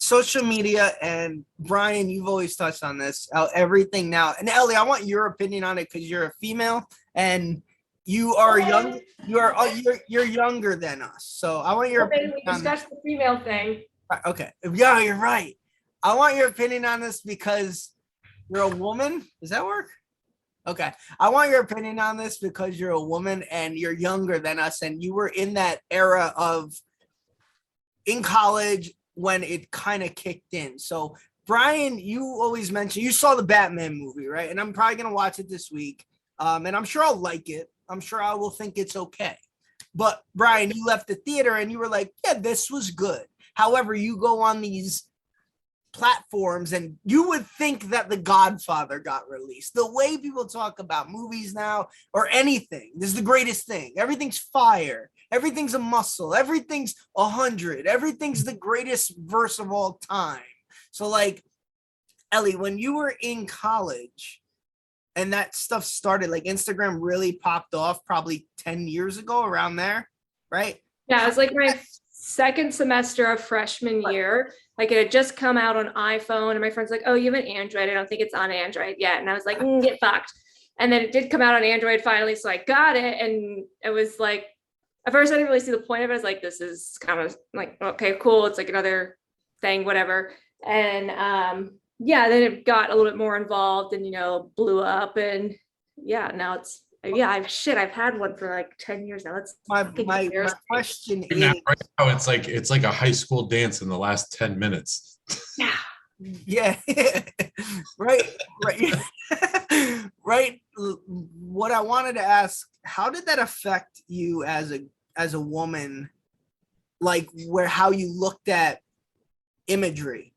social media, and Brian, you've always touched on this, how everything now, and Ellie, I want your opinion on it because you're a female and you are young. You're younger than us, so I want your Okay, opinion we on this. discussed the female thing. Okay, yeah, you're right. I want your opinion on this because you're a woman. Does that work? Okay. I want your opinion on this because you're a woman and you're younger than us, and you were in that era of in college when it kind of kicked in. So, Brian, you always mention you saw the Batman movie, right? And I'm probably gonna watch it this week. And I'm sure I'll like it. I'm sure I will think it's okay. But Brian, you left the theater and you were like, yeah, this was good. However, you go on these platforms and you would think that The Godfather got released. The way people talk about movies now or anything, this is the greatest thing. Everything's fire. Everything's a muscle. Everything's 100. Everything's the greatest verse of all time. So like, Ellie, when you were in college and that stuff started, like Instagram really popped off probably 10 years ago, around there, right? Yeah, it was like my second semester of freshman year. Like it had just come out on iPhone, and my friend's like, "Oh, you have an Android? I don't think it's on Android yet." And I was like, "Get fucked." And then it did come out on Android finally, so I got it, and it was like, at first I didn't really see the point of it. I was like, "This is kind of like, okay, cool. It's like another thing, whatever." And yeah, then it got a little bit more involved, and blew up, and yeah, now it's. Yeah, I've had one for like 10 years now. That's my question is right now it's like a high school dance in the last 10 minutes. Yeah. right. Right. What I wanted to ask, how did that affect you as a woman, like how you looked at imagery?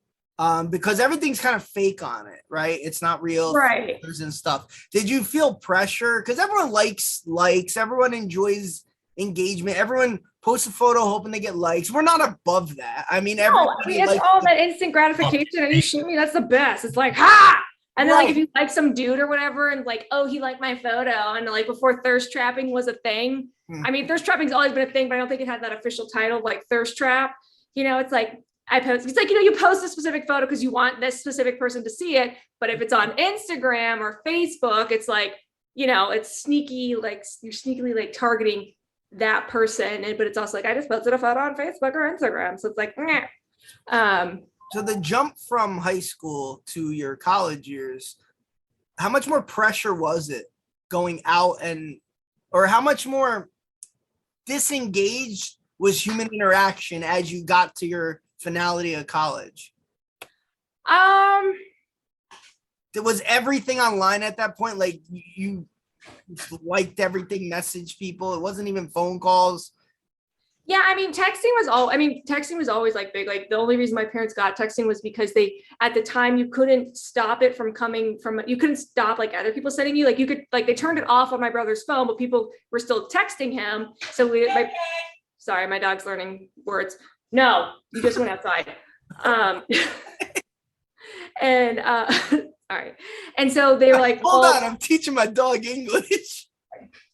Because everything's kind of fake on it, right? It's not real, right? And stuff. Did you feel pressure? Because everyone likes, everyone enjoys engagement. Everyone posts a photo hoping they get likes. We're not above that. I mean, it's all that instant gratification. And you shoot me, that's the best. It's like, ha! And then like if you like some dude or whatever, and like, oh, he liked my photo, and like before thirst trapping was a thing. I mean, thirst trapping's always been a thing, but I don't think it had that official title like thirst trap. It's like I post, it's like, you post a specific photo because you want this specific person to see it. But if it's on Instagram or Facebook, it's like, it's sneaky, like you're sneakily like targeting that person. But it's also like, I just posted a photo on Facebook or Instagram. So it's like, so the jump from high school to your college years, how much more pressure was it going out or how much more disengaged was human interaction as you got to your finality of college? Was everything online at that point? Like you liked everything, messaged people. It wasn't even phone calls. Yeah, I mean, texting was always like big. Like the only reason my parents got texting was because at the time you couldn't stop it from coming from, you couldn't stop like other people sending you, like you could, like they turned it off on my brother's phone, but people were still texting him. So sorry, my dog's learning words. No, you just went outside. And all right. And so they were like, hold on, I'm teaching my dog English.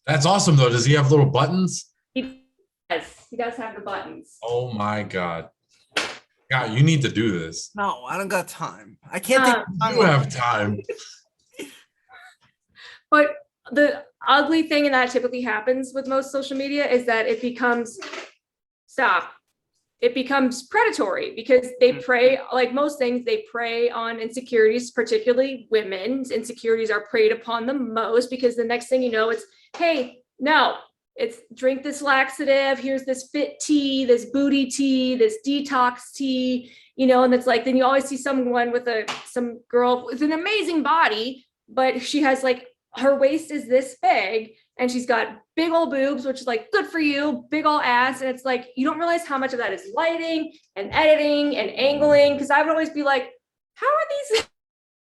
That's awesome though. Does he have little buttons? He does have the buttons. Oh my God. God, you need to do this. No, I don't got time. I can't take time. You have time. But the ugly thing, and that typically happens with most social media, is that it becomes predatory because they prey, like most things, they prey on insecurities, particularly women's insecurities are preyed upon the most, because the next thing you know, it's, hey, no, it's drink this laxative, here's this fit tea, this booty tea, this detox tea, and it's like, then you always see someone with some girl with an amazing body, but she has like, her waist is this big and she's got big old boobs, which is like good for you, big old ass. And it's like, you don't realize how much of that is lighting and editing and angling. Cause I would always be like, how are these?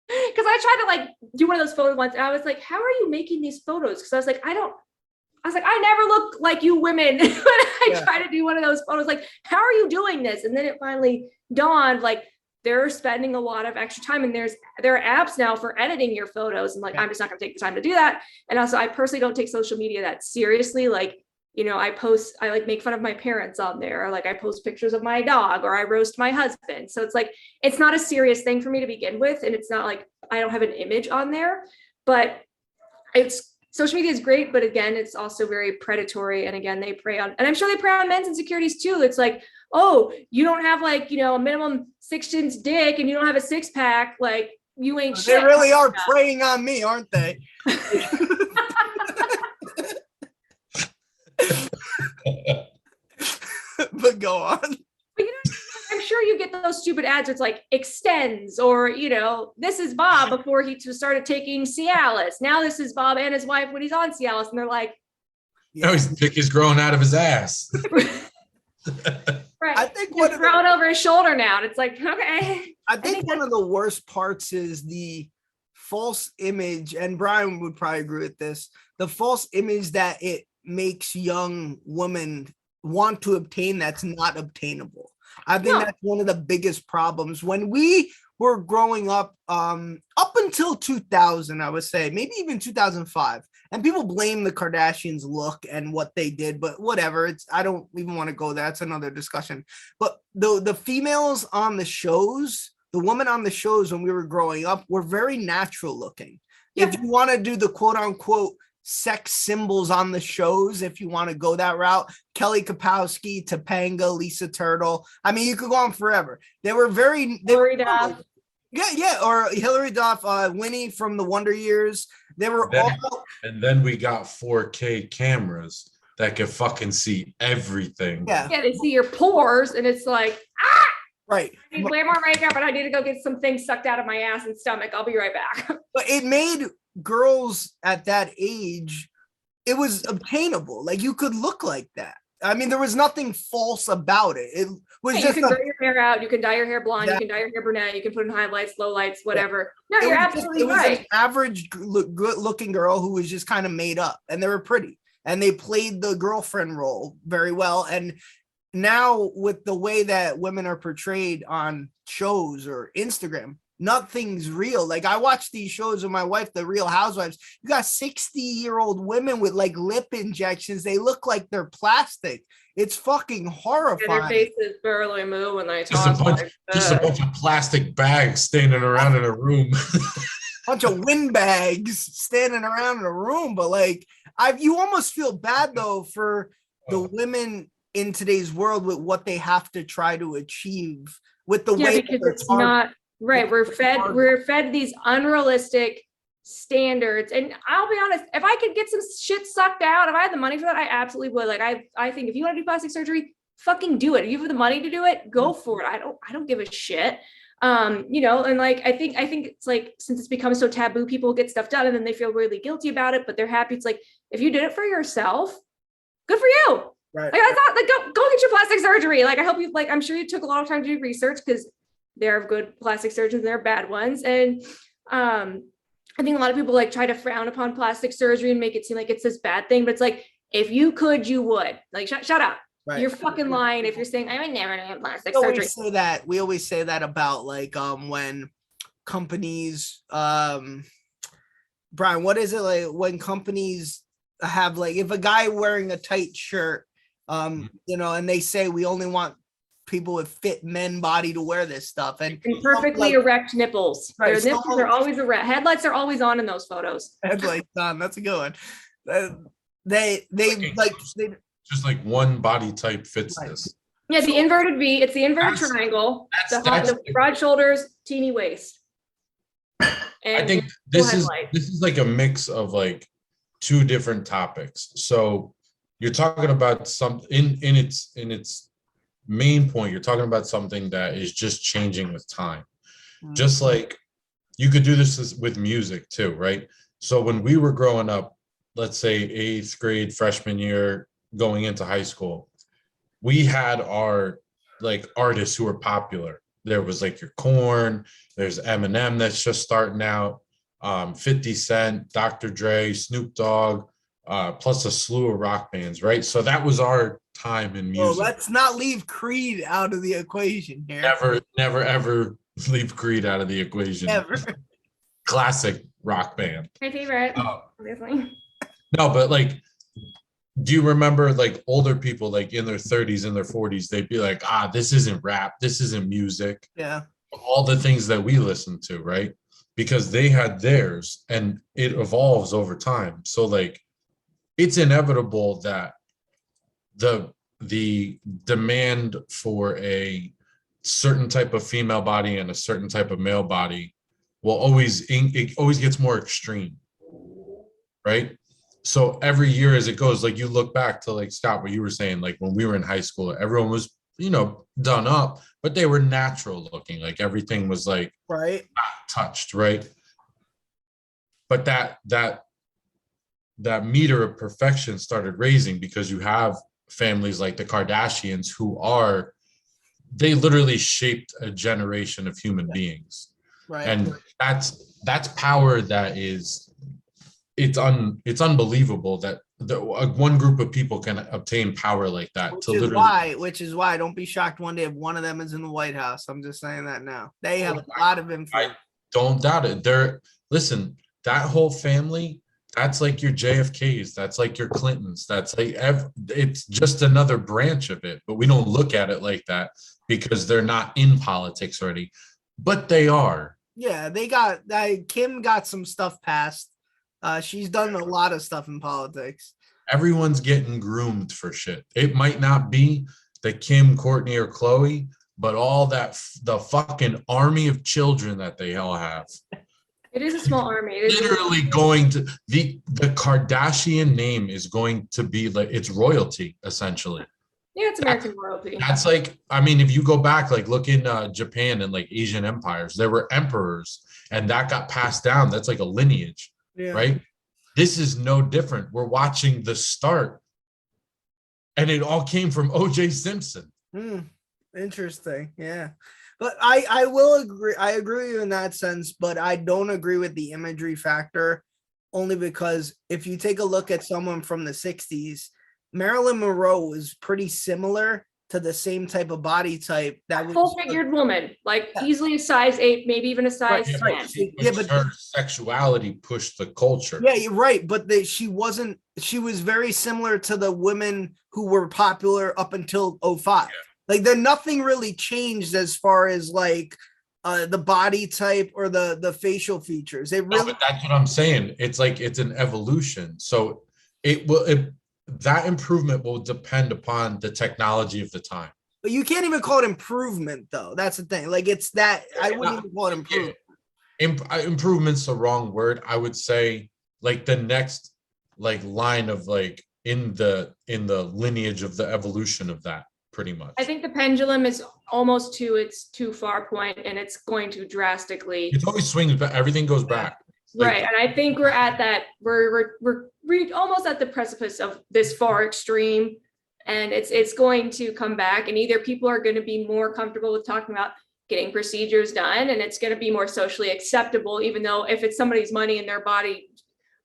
Cause I tried to like do one of those photos once and I was like, how are you making these photos? Cause I was like, I never look like you women when I try to do one of those photos. Like, how are you doing this? And then it finally dawned, like, they're spending a lot of extra time, and there are apps now for editing your photos. And like, I'm just not gonna take the time to do that. And also I personally don't take social media that seriously. Like I like make fun of my parents on there, or like I post pictures of my dog, or I roast my husband. So it's like, it's not a serious thing for me to begin with. And it's not like I don't have an image on there, but social media is great. But again, it's also very predatory. And again, and I'm sure they prey on men's insecurities too. It's like, oh, you don't have like, a minimum 6-inch dick and you don't have a 6-pack. Like you ain't They shit. really are preying on me, aren't they? But go on. But I'm sure you get those stupid ads. It's like extends, or this is Bob before he started taking Cialis. Now this is Bob and his wife when he's on Cialis, and they're like, Now his dick is growing out of his ass. right. I think he's thrown over his shoulder now. And it's like, okay. I think one of the worst parts is the false image, and Brian would probably agree with this, the false image that it makes young women want to obtain that's not obtainable. I think that's one of the biggest problems. When we were growing up until 2000, I would say, maybe even 2005, and people blame the Kardashians' look and what they did, but whatever. I don't even want to go there. That's another discussion. But the females on the shows, the women on the shows when we were growing up were very natural looking. Yeah. If you want to do the quote unquote sex symbols on the shows, if you want to go that route, Kelly Kapowski, Topanga, Lisa Turtle. I mean, you could go on forever. They were Hilary Duff. Yeah, or Hilary Duff, Winnie from the Wonder Years. They were all. And then we got 4K cameras that can fucking see everything. Yeah, they see your pores, and it's like, ah! Right. I need way more makeup, and I need to go get some things sucked out of my ass and stomach. I'll be right back. But it made girls at that age, it was obtainable. Like you could look like that. I mean, there was nothing false about it. It was just you can grow your hair out, you can dye your hair blonde, you can dye your hair brunette, you can put in highlights, lowlights, whatever. No, you're absolutely right. It was an average good looking girl who was just kind of made up, and they were pretty, and they played the girlfriend role very well. And now with the way that women are portrayed on shows or Instagram, nothing's real. Like I watch these shows with my wife, The Real Housewives. You got 60-year-old women with like lip injections. They look like they're plastic. It's fucking horrifying. Their faces barely move when they talk. Just a bunch of plastic bags standing around in a room. Bunch of windbags standing around in a room. But like, you almost feel bad though for the women in today's world with what they have to try to achieve with the way because it's not right. We're fed these unrealistic standards. And I'll be honest, if I could get some shit sucked out, if I had the money for that, I absolutely would. Like I think if you want to do plastic surgery, fucking do it. If you have the money to do it, go for it. I don't give a shit. And like I think it's like, since it's become so taboo, people get stuff done and then they feel really guilty about it, but they're happy. It's like, if you did it for yourself, good for you. Right. Like I thought, like go get your plastic surgery. Like I hope you, like I'm sure you took a lot of time to do research, because there are good plastic surgeons, there are bad ones. And I think a lot of people like try to frown upon plastic surgery and make it seem like it's this bad thing, but it's like, if you could, you would. Like shut up. Right. You're fucking lying if you're saying I would never do plastic surgery. We always say that about like when companies Brian, what is it like when companies have like, if a guy wearing a tight shirt and they say we only want people with fit men body to wear this stuff and perfectly erect nipples. Right. Their nipples are always erect. Headlights are always on in those photos. Headlights on. That's a good one. They just like one body type fits this. Yeah, the inverted V. It's the inverted triangle. The broad shoulders, teeny waist. I think this is like a mix of like two different topics. So you're talking about something in its main point. You're talking about something that is just changing with time. Mm-hmm. Just like you could do this with music too, right? So when we were growing up, let's say 8th grade, freshman year, going into high school, we had our like artists who were popular. There was like your Korn, there's Eminem that's just starting out, 50 Cent, Dr. Dre, Snoop Dogg, plus a slew of rock bands, right? So that was our time in music. Well, let's not leave Creed out of the equation here. Never, ever leave Creed out of the equation. Never. Classic rock band. My favorite. No, but like do you remember like older people like in their 30s, in their 40s, they'd be like, this isn't rap, this isn't music. Yeah. All the things that we listen to, right? Because they had theirs and it evolves over time. So like it's inevitable that the demand for a certain type of female body and a certain type of male body will always, it always gets more extreme, right? So every year as it goes, like you look back to like Scott, what you were saying, like when we were in high school, everyone was, done up, but they were natural looking. Like everything was like right, not touched, right? But that meter of perfection started raising because you have families like the Kardashians they literally shaped a generation of human beings. right. And that's power that is, it's unbelievable that one group of people can obtain power like that. Which is why don't be shocked one day if one of them is in the White House. I'm just saying that now. They have a lot of influence. I don't doubt it. Listen, that whole family, that's like your JFKs, that's like your Clintons, that's like it's just another branch of it, but we don't look at it like that because they're not in politics already, but they are. Yeah, Kim got some stuff passed. She's done a lot of stuff in politics. Everyone's getting groomed for shit. It might not be the Kim, Courtney, or Chloe, but all the fucking army of children that they all have. It is a small army. It is literally going to the Kardashian name is going to be like it's royalty essentially. Yeah, it's American royalty. That's like, I mean, if you go back, like look in Japan and like Asian empires, there were emperors and that got passed down. That's like a lineage, right? This is no different. We're watching the start and it all came from O.J. Simpson. Interesting. Yeah. But I will agree. I agree with you in that sense, but I don't agree with the imagery factor only because if you take a look at someone from the 60s, Marilyn Monroe was pretty similar to the same type of body type. That was full-figured woman, like easily a size 8, maybe even a size 10. But her sexuality pushed the culture. Yeah, you're right. But she was very similar to the women who were popular up until 2005. Yeah. Like nothing really changed as far as like the body type or the facial features. But that's what I'm saying. It's like it's an evolution. So that improvement will depend upon the technology of the time. But you can't even call it improvement, though. That's the thing. Like it's that I wouldn't even call it improvement. Improvement's the wrong word. I would say like the next like line of like in the lineage of the evolution of that. Pretty much. I think the pendulum is almost to its too far point, and it's going to drastically. It's always swings, but everything goes back. Right, and I think we're at that. We're almost at the precipice of this far extreme, and it's going to come back. And either people are going to be more comfortable with talking about getting procedures done, and it's going to be more socially acceptable. Even though if it's somebody's money and their body,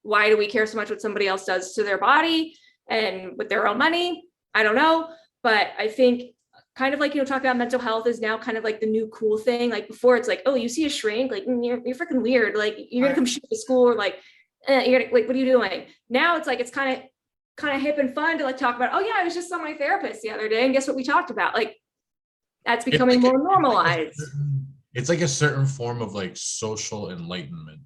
why do we care so much what somebody else does to their body and with their own money? I don't know. But I think kind of like, talking about mental health is now kind of like the new cool thing. Like before it's like, oh, you see a shrink, like you're freaking weird. Like you're going to come shoot to school or like, you're gonna, like, what are you doing? Now it's like, it's kind of hip and fun to like talk about, oh yeah, I was just on my therapist the other day and guess what we talked about? Like that's becoming more normalized. It's like a certain form of like social enlightenment.